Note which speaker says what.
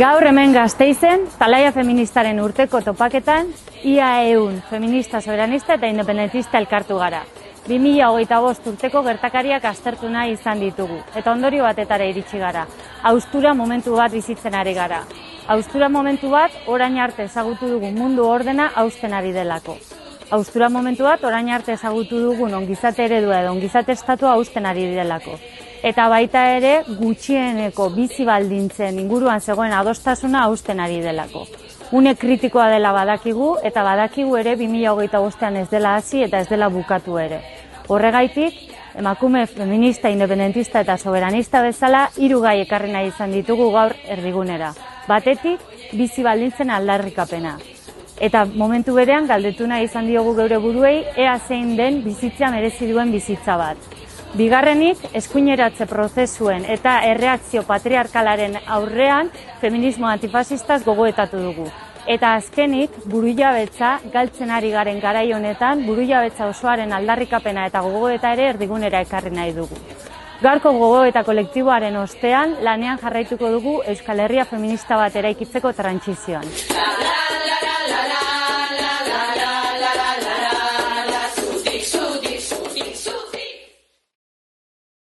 Speaker 1: Gaur hemen Gasteizen, Talaia Feministaren urteko topaketan, ia 100 feminista, soberanista eta independentista elkartu gara. 2025 urteko gertakariak aztertu nahi izan ditugu, eta ondorio batetara iritsi gara. Haustura momentu bat bizitzen ari gara. Haustura momentu bat, orain arte ezagutu dugun mundu ordena hausten ari delako. Haustura momentu bat, orain arte ezagutu dugun ongizate eredua edo ongizate estatua hausten ari delako. Eta baita ere, gutxieneko bizi baldintzen inguruan zegoen adostasuna hausten ari delako. Une kritikoa dela badakigu, eta badakigu ere 2025an ez dela hasi eta ez dela bukatu ere. Horregaitik, emakume feminista, independentista eta soberanista bezala 3 gai ekarri nahi izan ditugu gaur erdigunera. Batetik, bizi baldintzen aldarrikapena. Eta momentu berean galdetu nahi izan diogu geure buruei ea zein den bizitza merezi duen bizitza bat. Bigarrenik, eskuineratze prozesuen eta erreakzio patriarkalaren aurrean feminismo antifasistaz gogoetatu dugu. Eta azkenik, burujabetza galtzen ari garen garai honetan, burujabetza osoaren aldarrikapena eta gogoeta ere erdigunera ekarri nahi dugu. Gaurko gogoeta kolektiboaren ostean, lanean jarraituko dugu Euskal Herria feminista bat eraikitzeko trantsizioan.